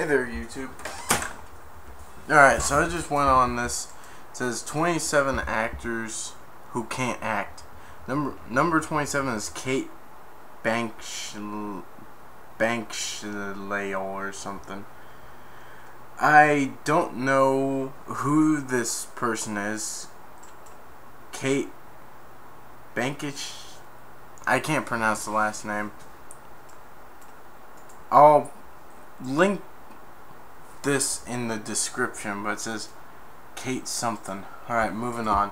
Hey there, YouTube. Alright, so I just went on this. It says 27 actors who can't act. Number 27 is Kate Bankshale or something. I don't know who this person is. Kate Bankish? I can't pronounce the last name. I'll link this in the description, but it says Kate something. Alright, moving on.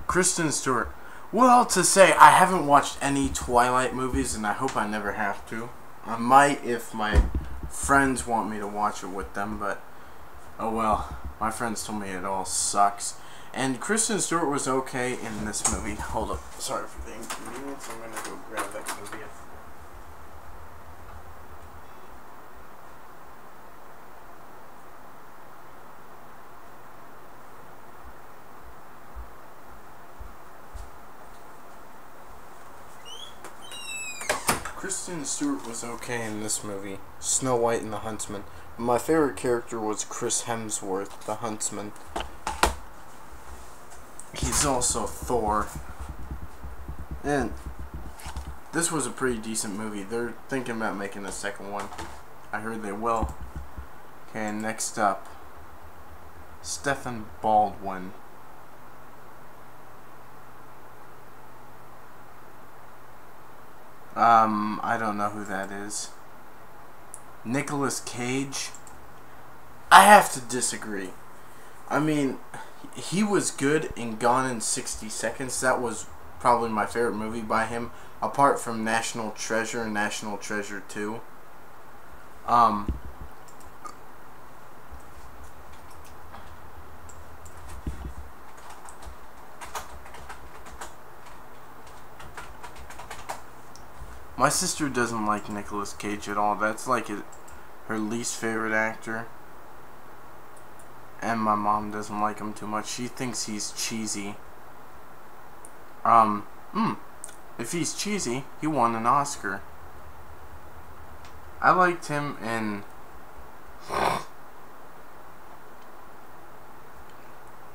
Kristen Stewart. Well, to say, I haven't watched any Twilight movies, and I hope I never have to. I might if my friends want me to watch it with them, but oh well. My friends told me it all sucks. And Kristen Stewart was okay in this movie. Hold up. Sorry for the inconvenience. I'm gonna go grab that movie. Kristen Stewart was okay in this movie, Snow White and the Huntsman. My favorite character was Chris Hemsworth, the Huntsman. He's also Thor. And this was a pretty decent movie. They're thinking about making a second one. I heard they will. Okay, next up, Stephen Baldwin. I don't know who that is. Nicolas Cage. I have to disagree. I mean, he was good in Gone in 60 Seconds. That was probably my favorite movie by him, apart from National Treasure and National Treasure 2. My sister doesn't like Nicolas Cage at all. That's like her least favorite actor. And my mom doesn't like him too much. She thinks he's cheesy. If he's cheesy, he won an Oscar. I liked him in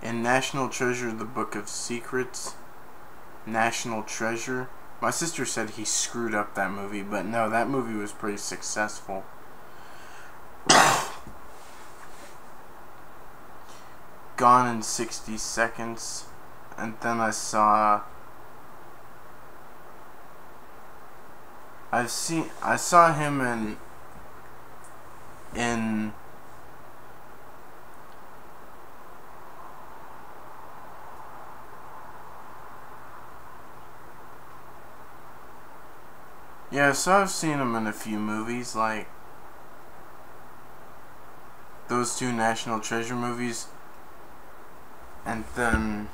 National Treasure, The Book of Secrets. National Treasure. My sister said he screwed up that movie, but no, that movie was pretty successful. Gone in 60 Seconds. And then I saw him in yeah, so I've seen him in a few movies, like those two National Treasure movies, and then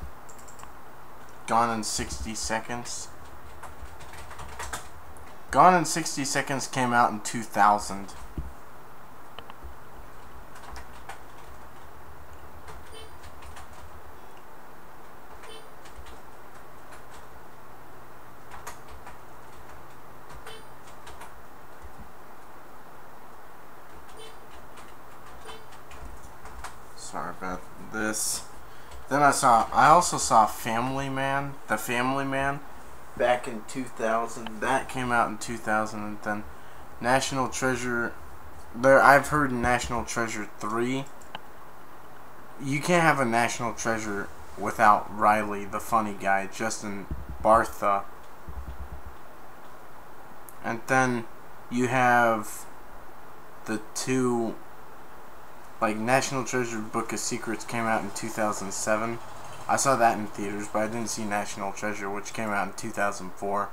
Gone in 60 Seconds. Gone in 60 Seconds came out in 2000. Sorry about this. Then I also saw Family Man, The Family Man, back in 2000. That came out in 2000. And then National Treasure. I've heard National Treasure 3. You can't have a National Treasure without Riley, the funny guy, Justin Bartha. And then you have the two. Like, National Treasure Book of Secrets came out in 2007. I saw that in theaters, but I didn't see National Treasure, which came out in 2004.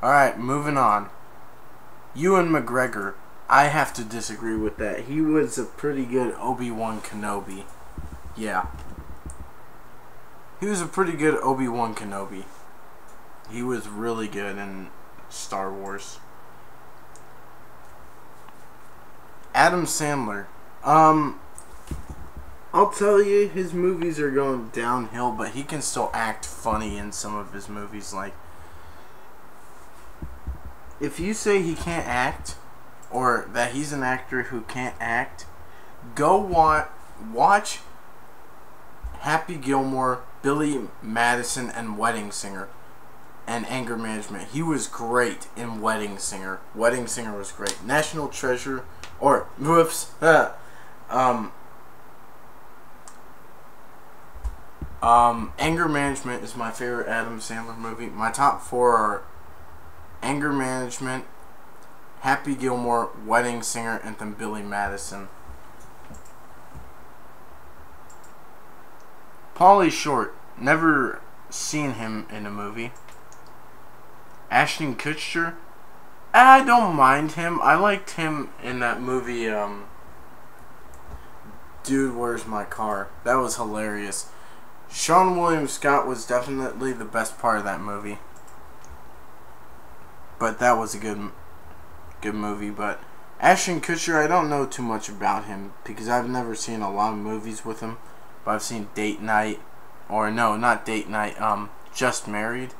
Alright, moving on. Ewan McGregor. I have to disagree with that. He was a pretty good Obi-Wan Kenobi. Yeah. He was a pretty good Obi-Wan Kenobi. He was really good in Star Wars. Adam Sandler. I'll tell you, his movies are going downhill, but he can still act funny in some of his movies. Like, if you say he can't act, or that he's an actor who can't act, go watch Happy Gilmore, Billy Madison, and Wedding Singer, and Anger Management. He was great in Wedding Singer. Wedding Singer was great. National Treasure, or whoops, Anger Management is my favorite Adam Sandler movie. My top 4 are Anger Management, Happy Gilmore, Wedding Singer, and then Billy Madison. Pauly Short, never seen him in a movie. Ashton Kutcher, I don't mind him. I liked him in that movie, Dude, Where's My Car? That was hilarious. Sean William Scott was definitely the best part of that movie. But that was a good movie. But Ashton Kutcher, I don't know too much about him because I've never seen a lot of movies with him. But I've seen Date Night, or no, not Date Night, Just Married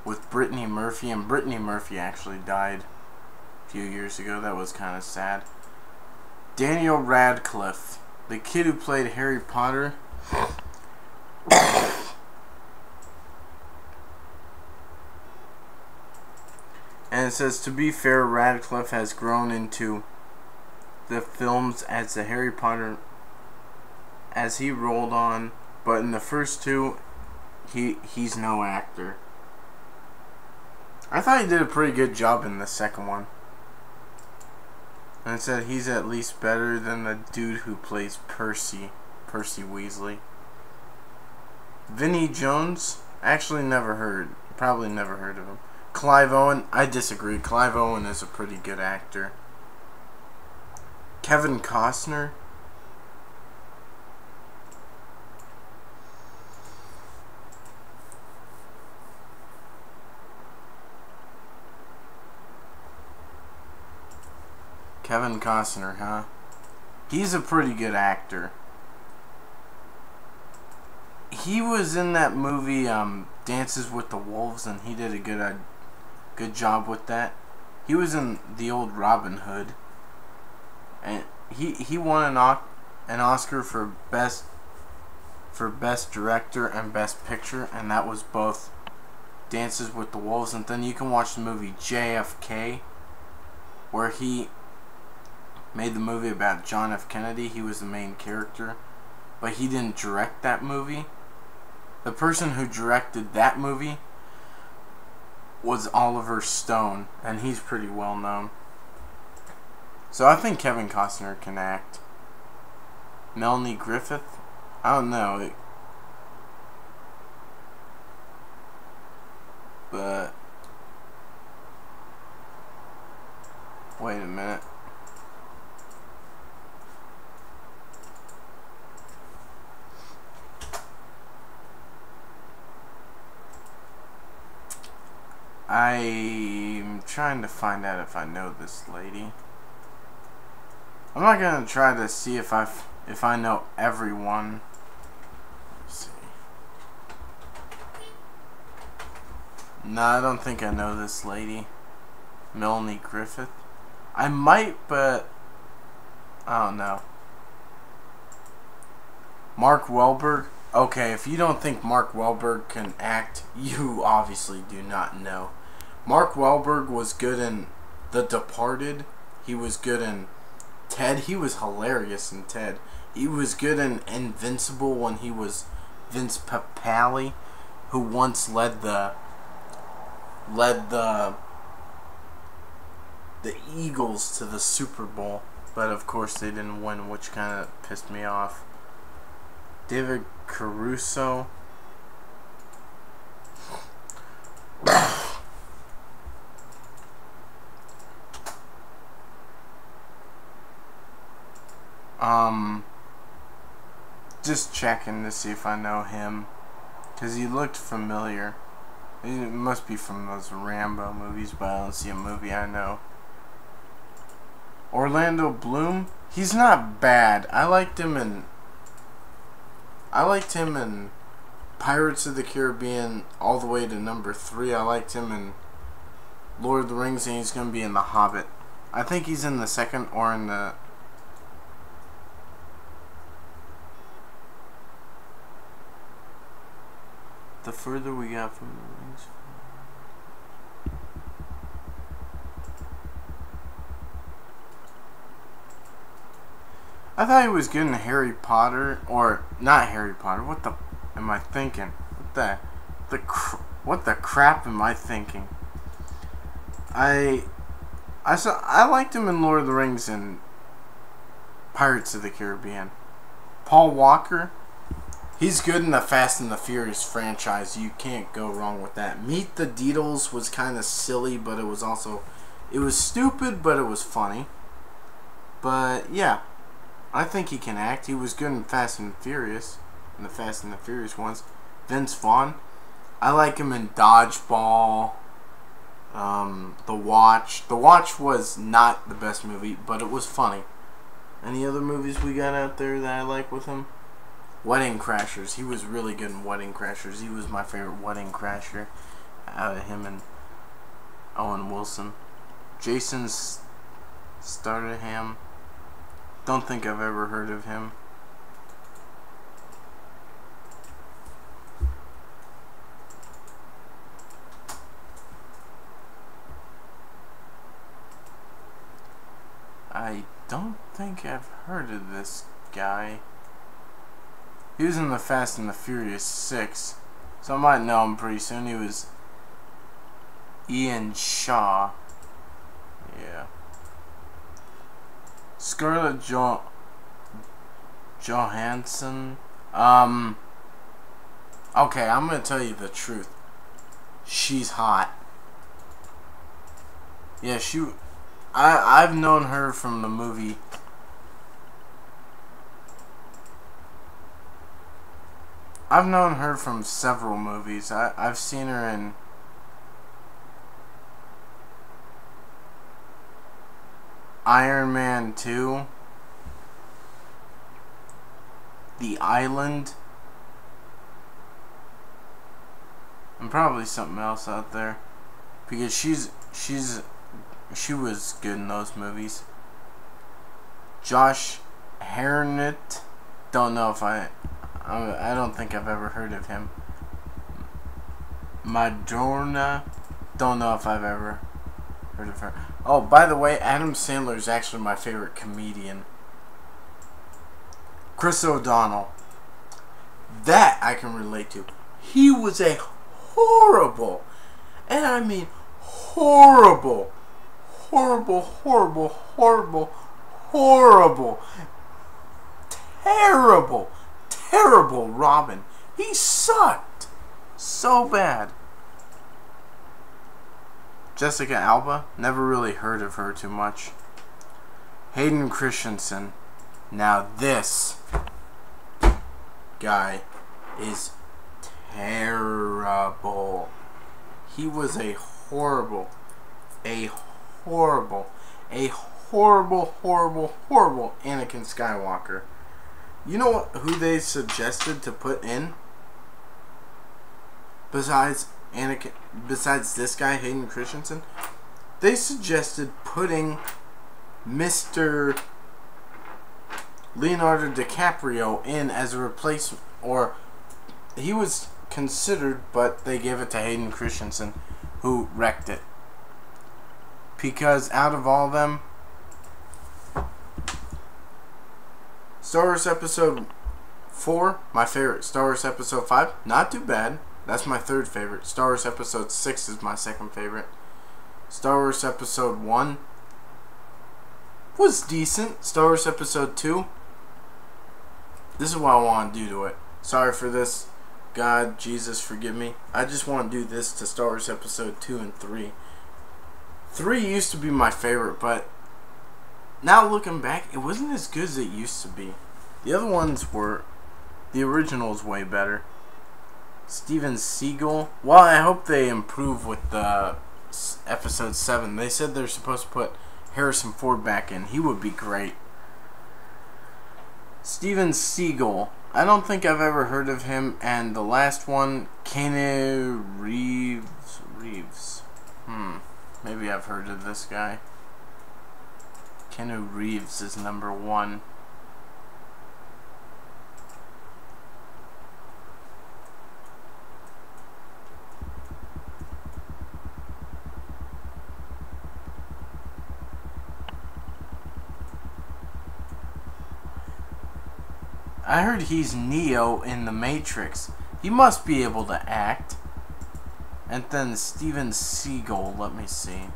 with Brittany Murphy, and Brittany Murphy actually died a few years ago. That was kind of sad. Daniel Radcliffe, the kid who played Harry Potter. And it says, to be fair, Radcliffe has grown into the films as the Harry Potter as he rolled on, but in the first 2, he's no actor. I thought he did a pretty good job in the second one. And it said he's at least better than the dude who plays Percy Weasley. Vinnie Jones, probably never heard of him. Clive Owen, I disagree. Clive Owen is a pretty good actor. Kevin Costner. Kevin Costner, huh? He's a pretty good actor. He was in that movie Dances with the Wolves, and he did a good job with that. He was in the old Robin Hood, and he won an Oscar for best director and best picture, and that was both Dances with the Wolves. And then you can watch the movie JFK, where he made the movie about John F. Kennedy. He was the main character, but he didn't direct that movie. The person who directed that movie was Oliver Stone, and he's pretty well known. So I think Kevin Costner can act. Melanie Griffith? I don't know. But wait a minute. I'm trying to find out if I know this lady. I'm not gonna try to see if I know everyone. Let's see. No, I don't think I know this lady. Melanie Griffith. I might, but I don't know. Mark Wahlberg. Okay, if you don't think Mark Wahlberg can act, you obviously do not know. Mark Wahlberg was good in The Departed. He was good in Ted. He was hilarious in Ted. He was good in Invincible when he was Vince Papale, who once led the Eagles to the Super Bowl, but of course they didn't win, which kind of pissed me off. David Caruso. Just checking to see if I know him, because he looked familiar. It must be from those Rambo movies, but I don't see a movie I know. Orlando Bloom. He's not bad. I liked him in Pirates of the Caribbean all the way to number 3. I liked him in Lord of the Rings, and he's going to be in The Hobbit. I think he's in the second or in the... The further we got from the rings... I thought he was good in Harry Potter, or not Harry Potter. What the am I thinking? What the crap am I thinking? I liked him in Lord of the Rings and Pirates of the Caribbean. Paul Walker, he's good in the Fast and the Furious franchise. You can't go wrong with that. Meet the Deedles was kind of silly, but it was stupid, but it was funny. But yeah, I think he can act. He was good in Fast and Furious, in the Fast and the Furious ones. Vince Vaughn, I like him in Dodgeball. The Watch. The Watch was not the best movie, but it was funny. Any other movies we got out there that I like with him? Wedding Crashers. He was really good in Wedding Crashers. He was my favorite Wedding Crasher out of him and Owen Wilson. Jason Statham. Don't think I've ever heard of him. I don't think I've heard of this guy. He was in the Fast and the Furious 6, so I might know him pretty soon. He was Ian Shaw. Yeah. Scarlett Johansson. Okay, I'm gonna tell you the truth. She's hot. Yeah, I've known her from the movie. I've known her from several movies. I've seen her in Iron Man 2, The Island, and probably something else out there, because she was good in those movies. Josh Hartnett, don't know if I don't think I've ever heard of him. Madonna, don't know if I've ever heard of her. Oh, by the way, Adam Sandler is actually my favorite comedian. Chris O'Donnell, that I can relate to. He was a horrible, and I mean horrible, terrible Robin. He sucked so bad. Jessica Alba, never really heard of her too much. Hayden Christensen, now this guy is terrible. He was a horrible Anakin Skywalker. You know who they suggested to put in? Besides this guy, Hayden Christensen, they suggested putting Mr. Leonardo DiCaprio in as a replacement, or he was considered, but they gave it to Hayden Christensen, who wrecked it. Because out of all of them, Star Wars Episode 4, my favorite. Star Wars Episode 5, not too bad. That's my third favorite. Star Wars Episode 6 is my second favorite. Star Wars Episode 1 was decent. Star Wars Episode 2, this is what I want to do to it. Sorry for this. God, Jesus, forgive me. I just want to do this to Star Wars Episode 2 and 3. 3 used to be my favorite, but now looking back, it wasn't as good as it used to be. The other ones were... The original is way better. Steven Seagal. Well, I hope they improve with the Episode 7. They said they're supposed to put Harrison Ford back in. He would be great. Steven Seagal. I don't think I've ever heard of him. And the last one, Keanu Reeves. Maybe I've heard of this guy. Keanu Reeves is number 1. I heard he's Neo in The Matrix. He must be able to act. And then Steven Seagal, let me see.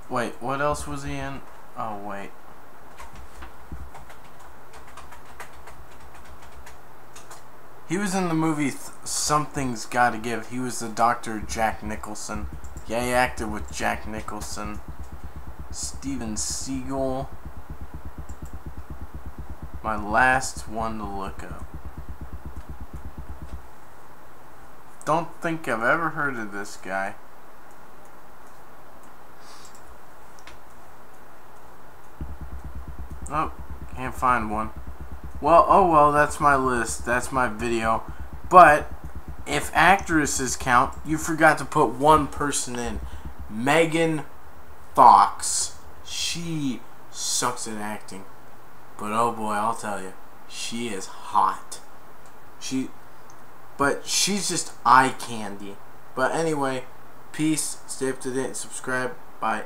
Wait, what else was he in? Oh, wait. He was in the movie Something's Gotta Give. He was the Dr. Jack Nicholson. Yeah, he acted with Jack Nicholson. Steven Seagal. My last one to look up. Don't think I've ever heard of this guy. Oh, can't find one. Well, oh well, that's my list. That's my video. But if actresses count, you forgot to put one person in. Megan Fox. She sucks at acting. But oh boy, I'll tell you, she is hot. But she's just eye candy. But anyway, peace, stay up to date, and subscribe. Bye.